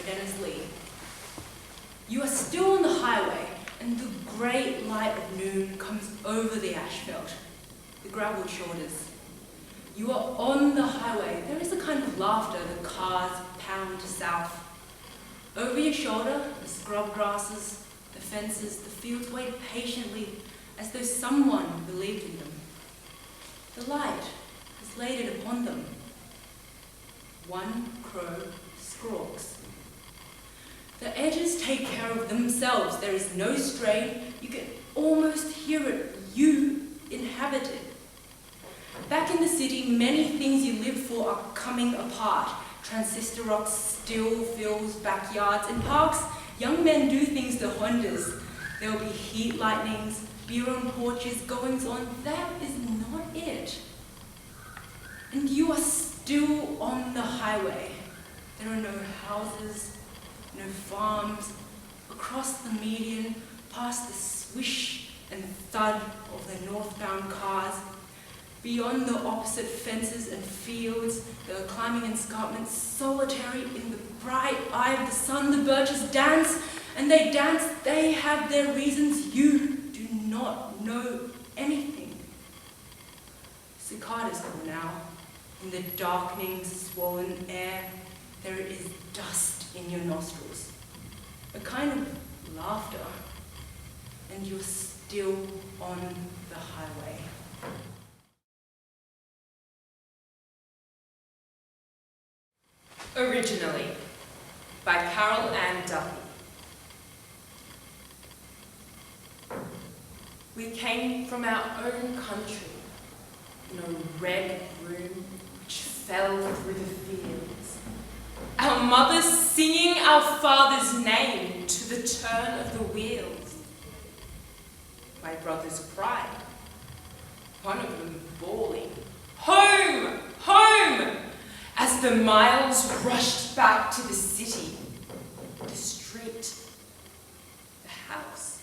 Dennis Lee. You are still on the highway, and the great light of noon comes over the asphalt, the gravelled shoulders. You are on the highway. There is a kind of laughter the cars pound south. Over your shoulder, the scrub grasses, the fences, the fields wait patiently as though someone believed in them. The light has laid it upon them. One crow squawks. The edges take care of themselves. There is no strain. You can almost hear it. You inhabit it. Back in the city, many things you live for are coming apart. Transistor rocks, still fields, backyards. In parks, young men do things to Hondas. There will be heat lightnings, beer on porches, goings on. That is not it. And you are still on the highway. There are no houses, no farms. Across the median, past the swish and thud of the northbound cars. Beyond the opposite fences and fields, there are climbing escarpments, solitary in the bright eye of the sun. The birches dance, and they dance. They have their reasons. You do not know anything. Cicadas call now. In the darkening, swollen air, there is dust in your nostrils. A kind of laughter, and you're still on the highway. Originally, by Carol Ann Duffy. We came from our own country in a red room which fell through the fields. Our mothers singing our father's name to the turn of the wheels. My brothers cried, one of them bawling, "Home! Home!" as the miles rushed back to the city, the street, the house,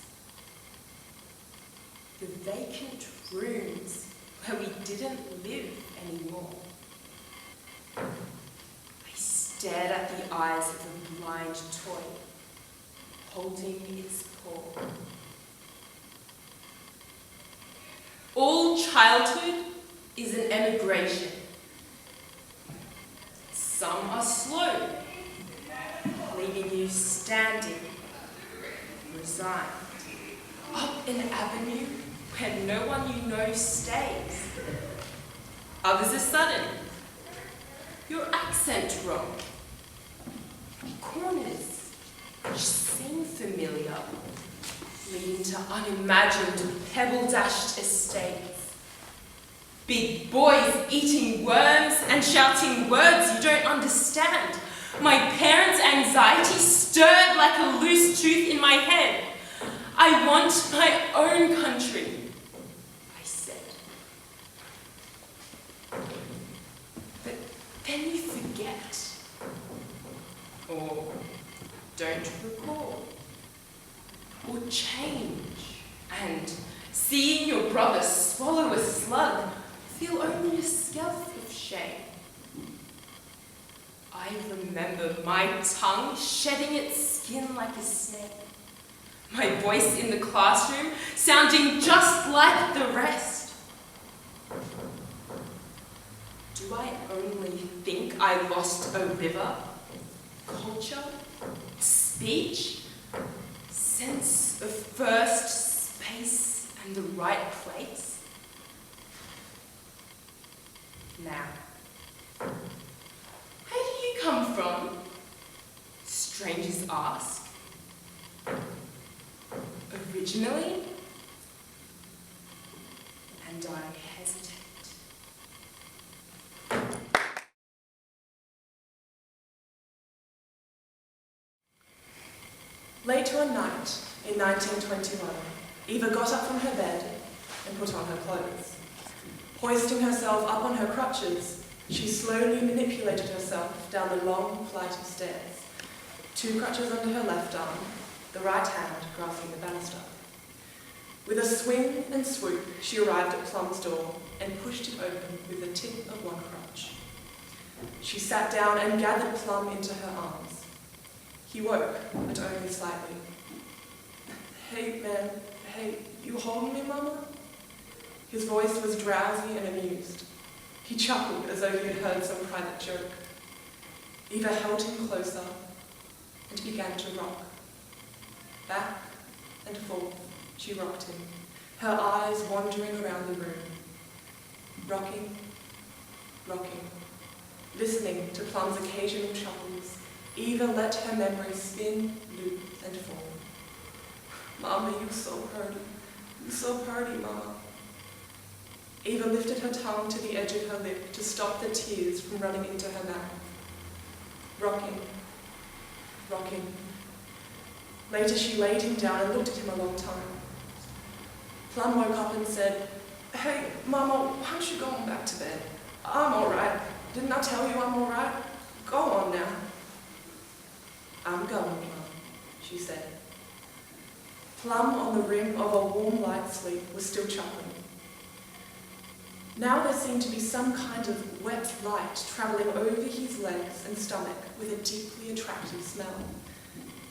the vacant rooms where we didn't live anymore. I stared at the eyes of the blind toy, holding its paw. All childhood is an emigration. Some are slow, leaving you standing, resigned, up an avenue where no one you know stays. Others are sudden, your accent wrong, corners which seem familiar, leading to unimagined pebble-dashed estates. Big boys eating worms and shouting words you don't understand. My parents' anxiety stirred like a loose tooth in my head. I want my own country, I said. But then you forget, or don't recall, or change, and seeing your brother swallow a slug, feel only a scalp of shame. I remember my tongue shedding its skin like a snake, my voice in the classroom sounding just like the rest. Do I only think I lost a river, culture, speech, sense of first space and the right place? Now, where do you come from? Strangers ask. Originally, and I hesitate. Later one night, in 1921, Eva got up from her bed and put on her clothes. Hoisting herself up on her crutches, she slowly manipulated herself down the long flight of stairs, 2 crutches under her left arm, the right hand grasping the banister. With a swing and swoop, she arrived at Plum's door and pushed it open with the tip of one crutch. She sat down and gathered Plum into her arms. He woke, but only slightly. "Hey, man, hey, you holding me, Mama?" His voice was drowsy and amused. He chuckled as though he had heard some private joke. Eva held him closer and began to rock. Back and forth, she rocked him, her eyes wandering around the room. Rocking, rocking, listening to Plum's occasional chuckles, Eva let her memory spin, loop, and fall. "Mama, you so pretty. You so pretty, Mama." Eva lifted her tongue to the edge of her lip to stop the tears from running into her mouth. Rocking, rocking. Later she laid him down and looked at him a long time. Plum woke up and said, "Hey, Mama, why don't you go on back to bed? I'm all right. Didn't I tell you I'm all right? Go on now." "I'm going, Plum," she said. Plum, on the rim of a warm light sleep, was still chuckling. Now there seemed to be some kind of wet light travelling over his legs and stomach with a deeply attractive smell.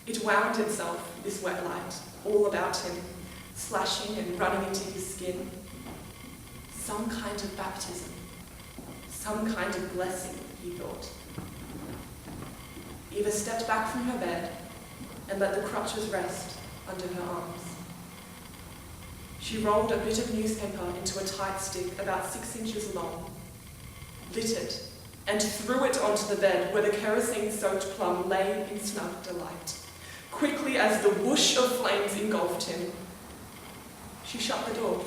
It wound itself, this wet light, all about him, splashing and running into his skin. Some kind of baptism, some kind of blessing, he thought. Eva stepped back from her bed and let the crutches rest under her arms. She rolled a bit of newspaper into a tight stick about 6 inches long, lit it, and threw it onto the bed where the kerosene-soaked Plum lay in snug delight. Quickly as the whoosh of flames engulfed him, she shut the door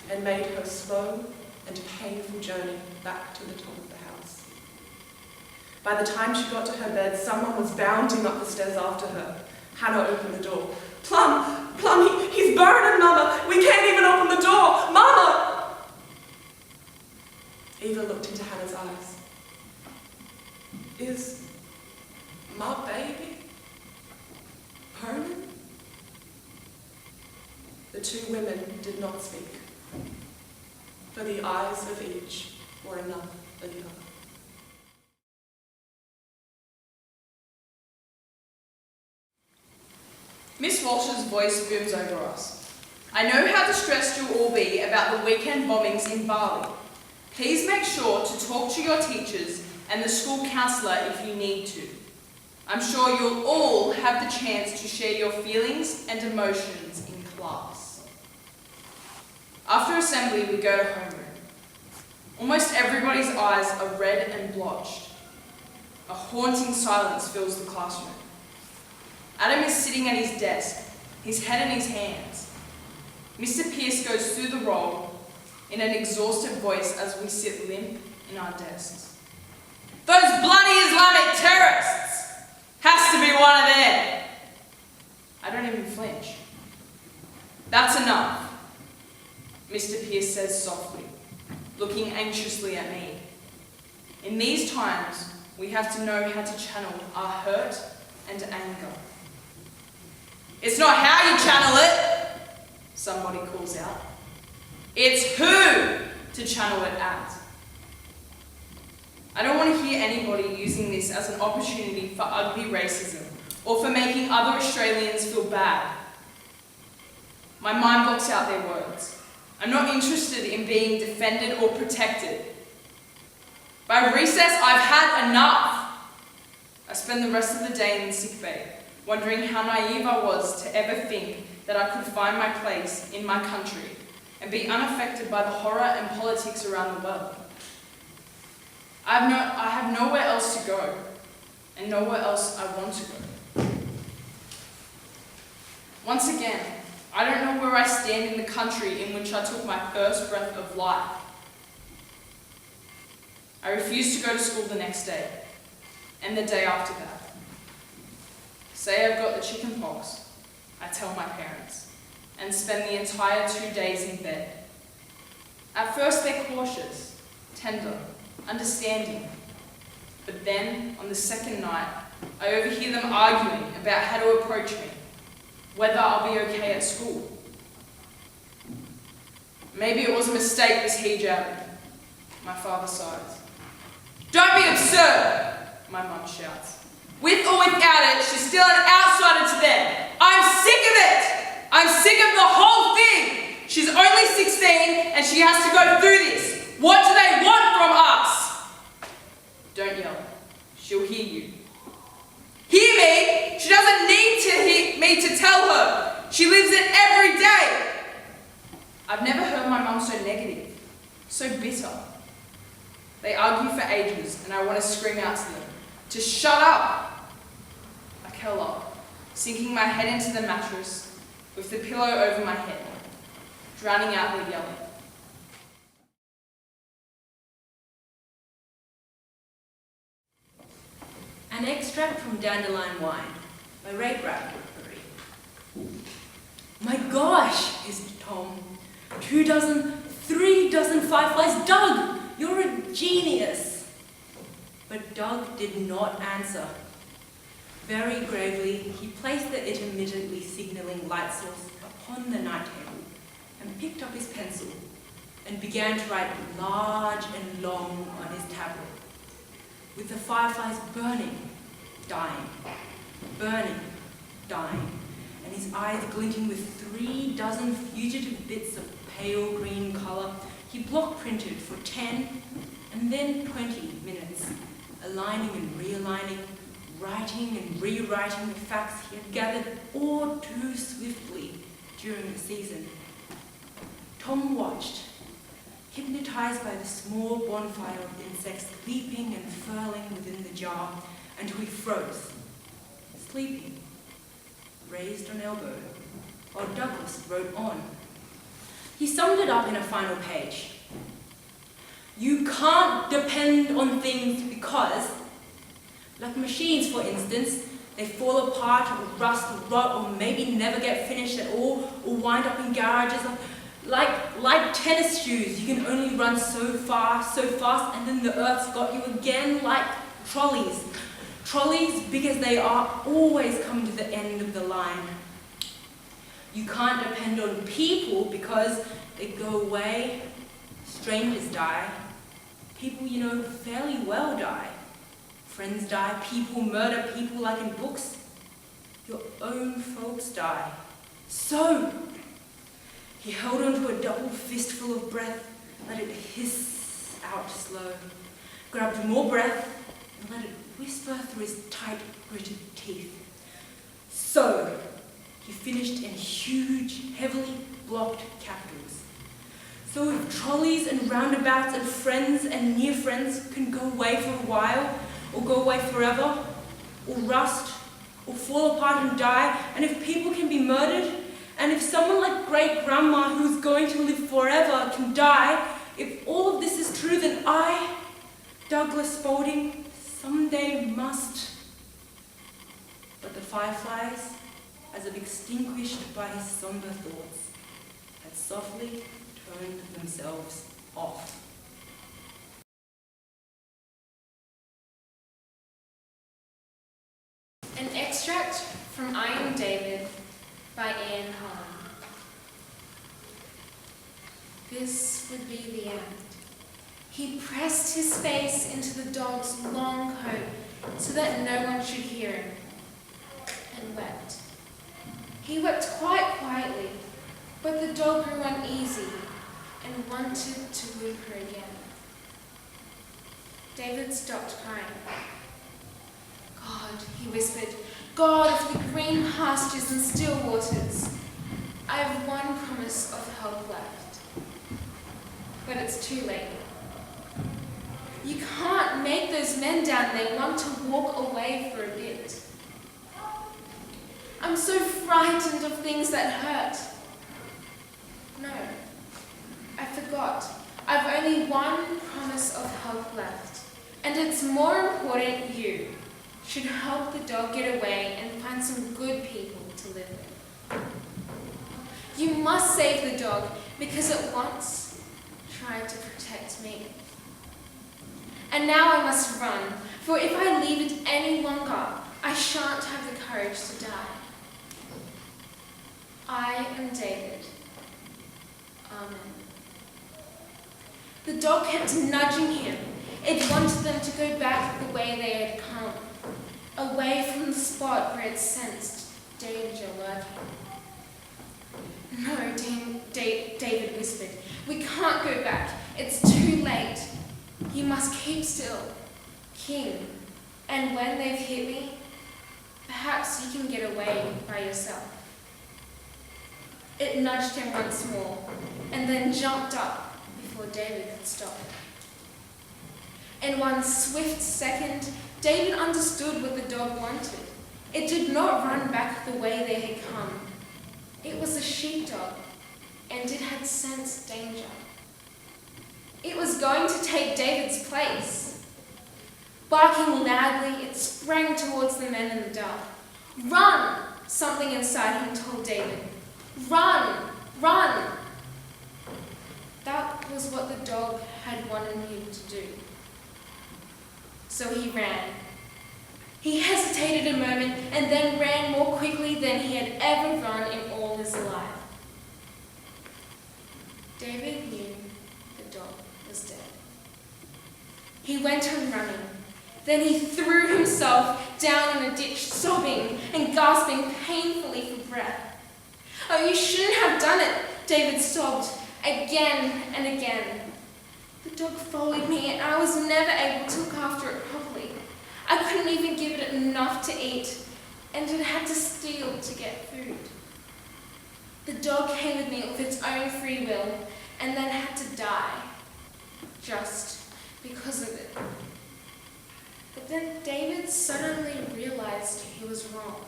and made her slow and painful journey back to the top of the house. By the time she got to her bed, someone was bounding up the stairs after her. Hannah opened the door. Plum, he's burning, Mama! We can't even open the door! Mama!" Eva looked into Hannah's eyes. "Is my baby burning?" The two women did not speak, for the eyes of each were enough for the other. Miss Walsh's voice booms over us. "I know how distressed you'll all be about the weekend bombings in Bali. Please make sure to talk to your teachers and the school counsellor if you need to. I'm sure you'll all have the chance to share your feelings and emotions in class." After assembly, we go to homeroom. Almost everybody's eyes are red and blotched. A haunting silence fills the classroom. Adam is sitting at his desk, his head in his hands. Mr. Pierce goes through the roll in an exhausted voice as we sit limp in our desks. "Those bloody Islamic terrorists! Has to be one of them!" I don't even flinch. "That's enough," Mr. Pierce says softly, looking anxiously at me. In these times, we have to know how to channel our hurt and anger. "It's not how you channel it," somebody calls out. "It's who to channel it at." I don't want to hear anybody using this as an opportunity for ugly racism or for making other Australians feel bad. My mind blocks out their words. I'm not interested in being defended or protected. By recess, I've had enough. I spend the rest of the day in sickbay, wondering how naive I was to ever think that I could find my place in my country and be unaffected by the horror and politics around the world. I have nowhere else to go, and nowhere else I want to go. Once again, I don't know where I stand in the country in which I took my first breath of life. I refused to go to school the next day, and the day after that. Say I've got the chicken pox, I tell my parents, and spend the entire 2 days in bed. At first they're cautious, tender, understanding, but then, on the second night, I overhear them arguing about how to approach me, whether I'll be okay at school. Maybe it was a mistake, this hijab, my father sighs. "Don't be absurd," my mum shouts. With or without it, she's still an outsider to them. I'm sick of it! I'm sick of the whole thing! She's only 16 and she has to go through this. What do they want from us? Don't yell. She'll hear you. Hear me? She doesn't need to hear me to tell her. She lives it every day. I've never heard my mum so negative, so bitter. They argue for ages and I want to scream out to them to shut up. I curl up, sinking my head into the mattress with the pillow over my head, drowning out the yelling. An extract from Dandelion Wine by Ray Bradbury. My gosh, hissed Tom. 2 dozen, 3 dozen fireflies. Doug, you're a genius. But Doug did not answer. Very gravely, he placed the intermittently signalling light source upon the night table and picked up his pencil and began to write large and long on his tablet, with the fireflies burning, dying, burning, dying, and his eyes glinting with 3 dozen fugitive bits of pale green colour. He block printed for 10 and then 20 minutes, aligning and realigning, writing and rewriting the facts he had gathered all too swiftly during the season. Tom watched, hypnotized by the small bonfire of insects leaping and furling within the jar, until he froze, sleeping, raised on elbow, while Douglas wrote on. He summed it up in a final page. You can't depend on things because, like machines for instance, they fall apart or rust or rot or maybe never get finished at all or wind up in garages. Like tennis shoes, you can only run so fast, and then the earth's got you again. Like trolleys. Trolleys, because they are always come to the end of the line. You can't depend on people because they go away, strangers die, people you know fairly well die, friends die, people murder people like in books, your own folks die. So, he held onto a double fistful of breath, let it hiss out slow, grabbed more breath, and let it whisper through his tight, gritted teeth. So, he finished in huge, heavily blocked capitals. So if trolleys and roundabouts and friends and near friends can go away for a while, or go away forever, or rust, or fall apart and die, and if people can be murdered, and if someone like great-grandma who's going to live forever can die, if all of this is true, then I, Douglas Spaulding, someday must. But the fireflies, as if extinguished by his somber thoughts, had softly turned themselves off. An extract from I Am David by Anne Holland. This would be the end. He pressed his face into the dog's long coat so that no one should hear him, and wept. He wept quite quietly, but the dog grew uneasy and wanted to whimper again. David stopped crying. God, he whispered, God of the green pastures and still waters, I have one promise of help left. But it's too late. You can't make those men down there want to walk away for a bit. I'm so frightened of things that hurt. No, I forgot. I've only one promise of help left, and it's more important you should help the dog get away and find some good people to live with. You must save the dog because it once tried to protect me. And now I must run, for if I leave it any longer, I shan't have the courage to die. I am David. Amen. The dog kept nudging him. It wanted them to go back the way they had come, away spot where it sensed danger lurking. "No," David whispered. "We can't go back. It's too late. You must keep still, King. And when they've hit me, perhaps you can get away by yourself." It nudged him once more, and then jumped up before David could stop. In one swift second, David understood what the dog wanted. It did not run back the way they had come. It was a sheepdog, and it had sensed danger. It was going to take David's place. Barking loudly, it sprang towards the men in the dark. "Run!" something inside him told David. "Run! Run!" That was what the dog had wanted him to do. So he ran. He hesitated a moment and then ran more quickly than he had ever run in all his life. David knew the dog was dead. He went on running. Then he threw himself down in a ditch, sobbing and gasping painfully for breath. "Oh, you shouldn't have done it," David sobbed again and again. "The dog followed me and I was never able to look after it properly. I couldn't even give it enough to eat, and it had to steal to get food. The dog came with me of its own free will and then had to die, just because of it." But then David suddenly realized he was wrong.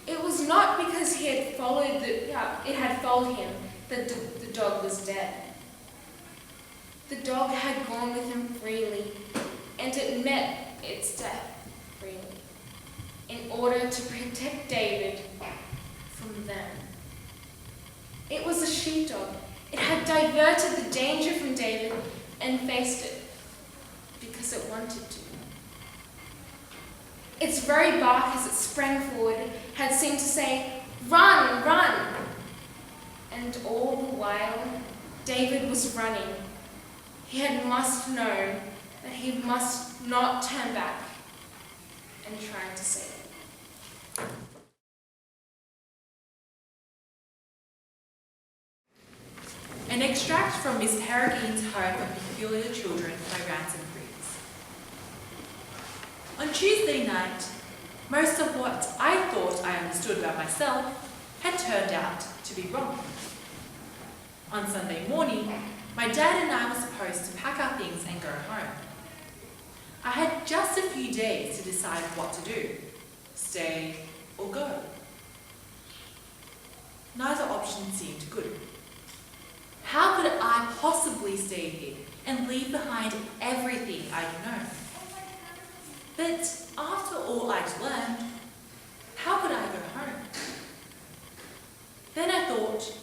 It was not because he had followed it had followed him that the dog was dead. The dog had gone with him freely, and it met its death freely, in order to protect David from them. It was a sheepdog. It had diverted the danger from David and faced it because it wanted to. Its very bark as it sprang forward had seemed to say, "Run, run!" And all the while, David was running. He must know that he must not turn back and try to save it. An extract from Miss Peregrine's Home for Peculiar Children by Ransom reads: "On Tuesday night, most of what I thought I understood about myself had turned out to be wrong. On Sunday morning, my dad and I were supposed to pack our things and go home. I had just a few days to decide what to do, stay or go. Neither option seemed good. How could I possibly stay here and leave behind everything I'd known? But after all I'd learned, how could I go home? Then I thought,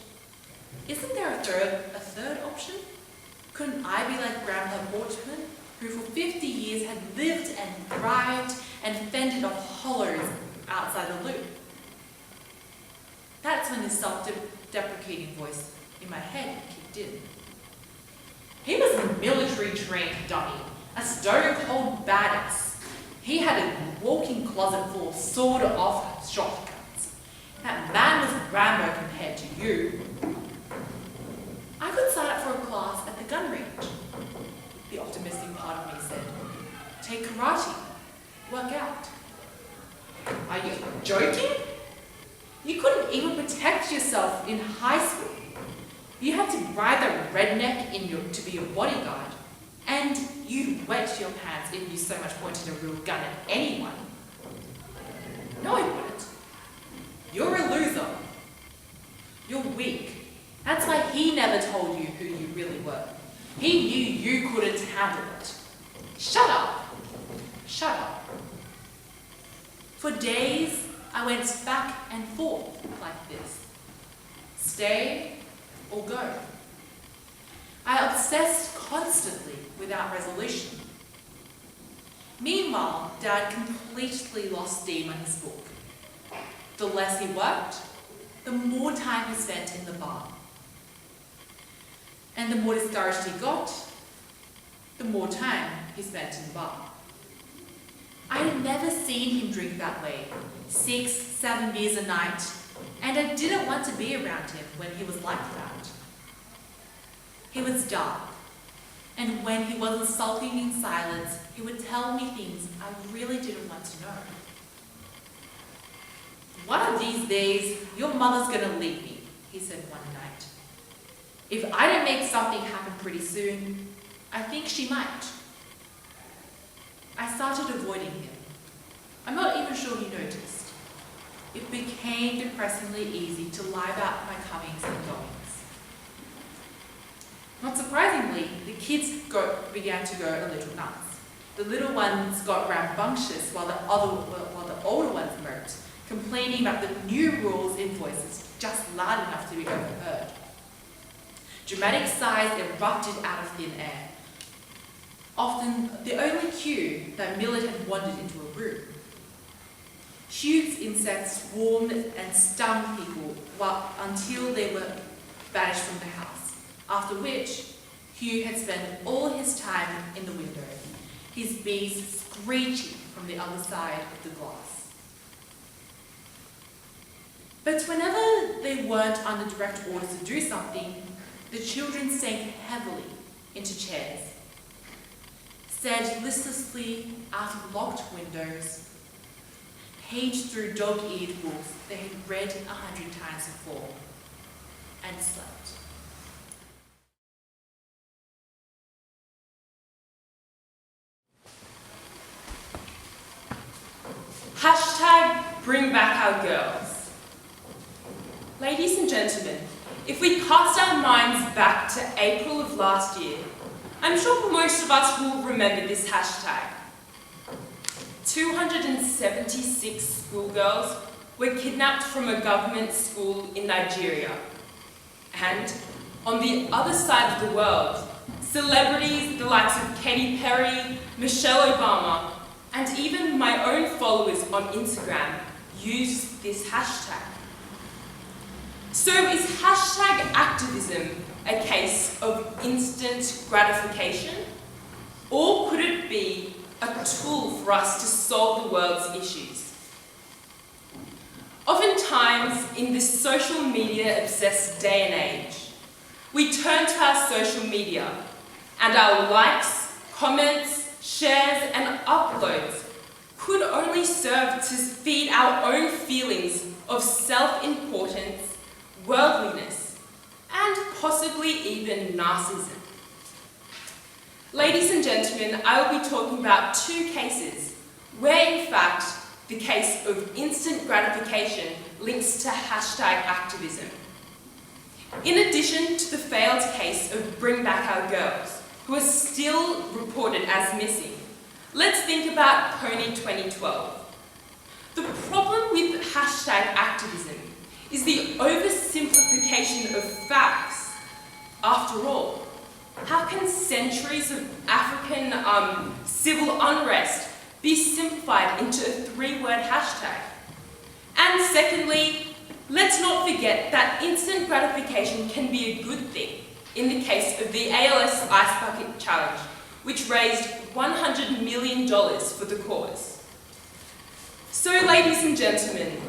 isn't there a third option? Couldn't I be like Grandpa Borchman, who for 50 years had lived and thrived and fended off hollows outside the loop? That's when the self-deprecating voice in my head kicked in. He was a military-trained dummy, a stone-cold badass. He had a walking closet full of sawed-off shotguns. That man was Rambo compared to you. I could sign up for a class at the gun range. The optimistic part of me said, take karate, work out. Are you joking? You couldn't even protect yourself in high school. You had to bribe a redneck to be your bodyguard, and you'd wet your pants if you so much pointed a real gun at anyone. No, I wouldn't. You're a loser. You're weak. That's why he never told you who you really were. He knew you couldn't handle it. Shut up. Shut up. For days, I went back and forth like this. Stay or go. I obsessed constantly without resolution. Meanwhile, Dad completely lost steam on his book. The less he worked, the more time he spent in the bar. And the more discouraged he got, the more time he spent in the bar. I had never seen seen him drink that way, 6, 7 beers a night, and I didn't want to be around him when he was like that. He was dark, and when he wasn't sulking in silence, he would tell me things I really didn't want to know. "One of these days, your mother's gonna leave me," he said one night. "If I don't make something happen pretty soon, I think she might." I started avoiding him. I'm not even sure he noticed. It became depressingly easy to lie about my comings and goings. Not surprisingly, the kids began to go a little nuts. The little ones got rambunctious while the older ones moped, complaining about the new rules in voices just loud enough to be overheard. Dramatic sighs erupted out of thin air, often the only cue that Millard had wandered into a room. Huge insects swarmed and stung people until they were banished from the house, after which Hugh had spent all his time in the window, his bees screeching from the other side of the glass. But whenever they weren't under direct orders to do something, the children sank heavily into chairs, stared listlessly out of locked windows, paged through dog-eared books they had read 100 times before, and slept. Hashtag bring back our girls. Ladies and gentlemen, if we cast our minds back to April of last year, I'm sure most of us will remember this hashtag. 276 schoolgirls were kidnapped from a government school in Nigeria. And on the other side of the world, celebrities the likes of Katy Perry, Michelle Obama, and even my own followers on Instagram use this hashtag. So is hashtag activism a case of instant gratification? Or could it be a tool for us to solve the world's issues? Oftentimes, in this social media obsessed day and age, we turn to our social media and our likes, comments, shares and uploads could only serve to feed our own feelings of self-importance, worldliness, and possibly even narcissism. Ladies and gentlemen, I will be talking about 2 cases where, in fact, the case of instant gratification links to hashtag activism. In addition to the failed case of Bring Back Our Girls, who are still reported as missing, let's think about Pony 2012. The problem with hashtag activism is the oversimplification of facts. After all, how can centuries of African civil unrest be simplified into a 3-word hashtag? And secondly, let's not forget that instant gratification can be a good thing in the case of the ALS Ice Bucket Challenge, which raised $100 million for the cause. So, ladies and gentlemen,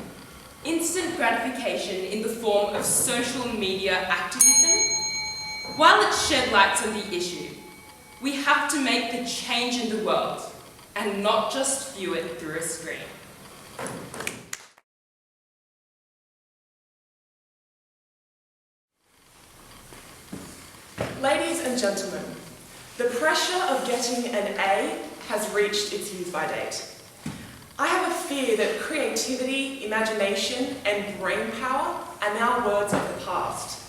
instant gratification in the form of social media activism, while it shed light on the issue, we have to make the change in the world and not just view it through a screen. Ladies and gentlemen, the pressure of getting an A has reached its use-by date. I have a fear that creativity, imagination, and brain power are now words of the past.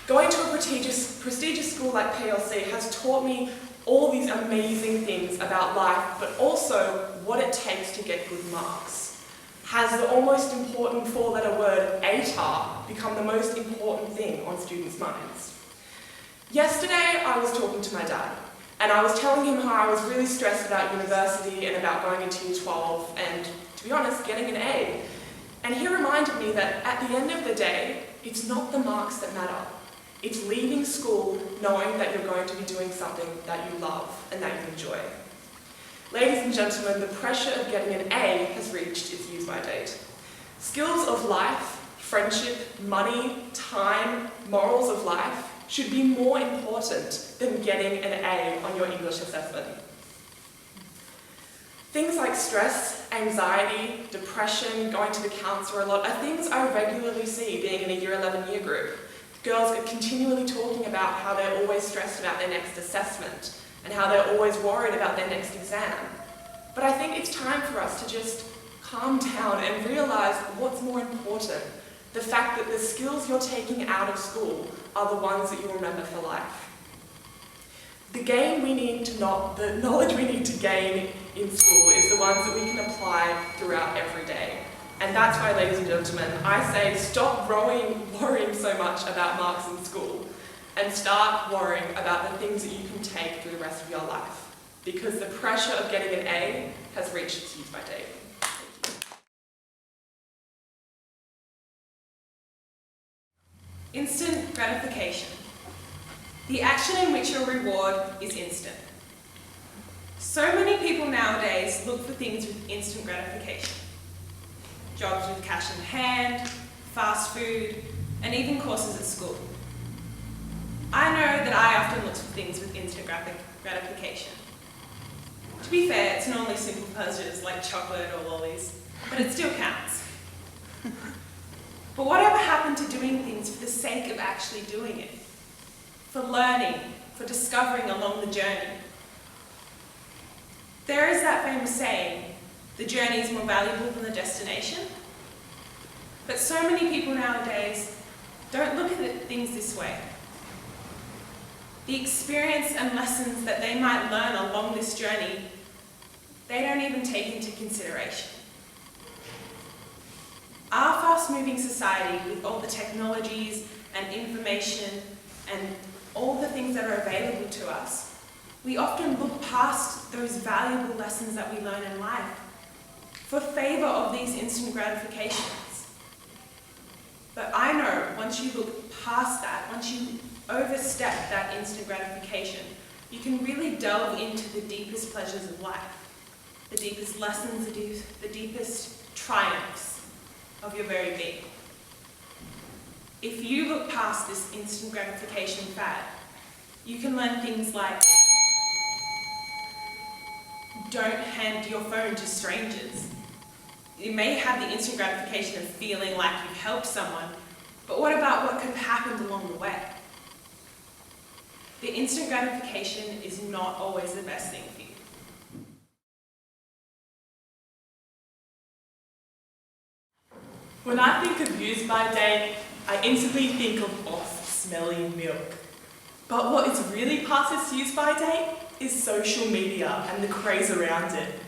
Going to a prestigious school like PLC has taught me all these amazing things about life, but also what it takes to get good marks. Has the almost important 4-letter word ATAR become the most important thing on students' minds? Yesterday, I was talking to my dad, and I was telling him how I was really stressed about university and about going into Year 12 and, to be honest, getting an A. And he reminded me that at the end of the day, it's not the marks that matter. It's leaving school knowing that you're going to be doing something that you love and that you enjoy. Ladies and gentlemen, the pressure of getting an A has reached its use-by date. Skills of life, friendship, money, time, morals of life should be more important than getting an A on your English assessment. Things like stress, anxiety, depression, going to the counsellor a lot are things I regularly see being in a Year 11 year group. Girls are continually talking about how they're always stressed about their next assessment and how they're always worried about their next exam. But I think it's time for us to just calm down and realise what's more important. The fact that the skills you're taking out of school are the ones that you'll remember for life. The knowledge we need to gain in school is the ones that we can apply throughout every day. And that's why, ladies and gentlemen, I say stop worrying so much about marks in school and start worrying about the things that you can take through the rest of your life. Because the pressure of getting an A has reached its use-by date. Instant gratification. The action in which your reward is instant. So many people nowadays look for things with instant gratification. Jobs with cash in hand, fast food, and even courses at school. I know that I often look for things with instant gratification. To be fair, it's normally simple pleasures like chocolate or lollies, but it still counts. But whatever happened to doing things for the sake of actually doing it? For learning, for discovering along the journey? There is that famous saying, the journey is more valuable than the destination. But so many people nowadays don't look at things this way. The experience and lessons that they might learn along this journey, they don't even take into consideration. Our fast-moving society, with all the technologies and information and all the things that are available to us, we often look past those valuable lessons that we learn in life for favour of these instant gratifications. But I know once you look past that, once you overstep that instant gratification, you can really delve into the deepest pleasures of life, the deepest lessons, the deepest triumphs of your very being. If you look past this instant gratification fad, you can learn things like don't hand your phone to strangers. You may have the instant gratification of feeling like you've helped someone, but what about what could have happened along the way? The instant gratification is not always the best thing for you. When I think of use-by date, I instantly think of off-smelly milk. But what is really past its use-by date is social media and the craze around it.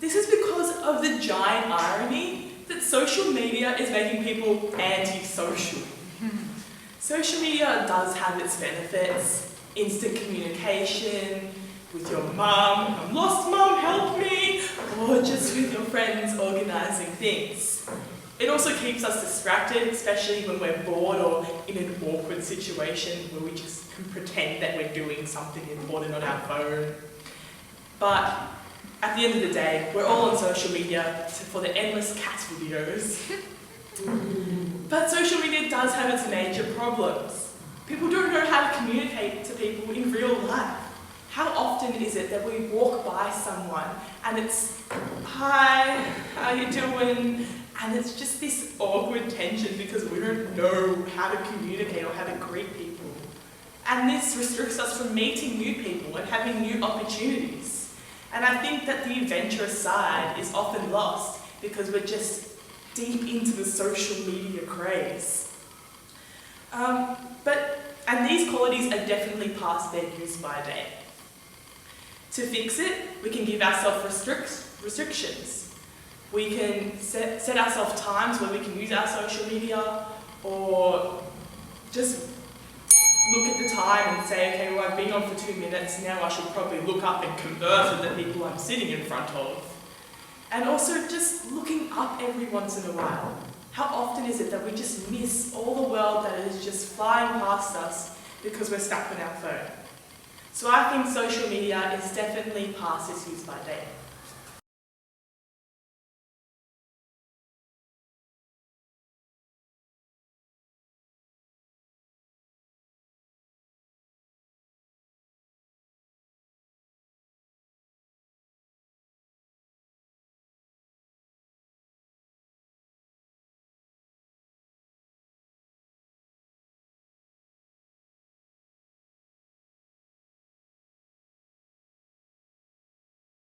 This is because of the giant irony that social media is making people anti-social. Social media does have its benefits: instant communication with your mum, "I'm lost mum, help me," or just with your friends organising things. It also keeps us distracted, especially when we're bored or in an awkward situation where we just can pretend that we're doing something important on our phone. But at the end of the day, we're all on social media for the endless cat videos. But social media does have its major problems. People don't know how to communicate to people in real life. How often is it that we walk by someone and it's, "Hi, how you doing?" And it's just this awkward tension because we don't know how to communicate or how to greet people. And this restricts us from meeting new people and having new opportunities. And I think that the adventurous side is often lost because we're just deep into the social media craze. And these qualities are definitely past their use-by date. To fix it, we can give ourselves restrictions. We can set ourselves times where we can use our social media, or just look at the time and say, okay, well, I've been on for 2 minutes, now I should probably look up and converse with the people I'm sitting in front of. And also just looking up every once in a while. How often is it that we just miss all the world that is just flying past us because we're stuck on our phone? So I think social media is definitely past its use by date.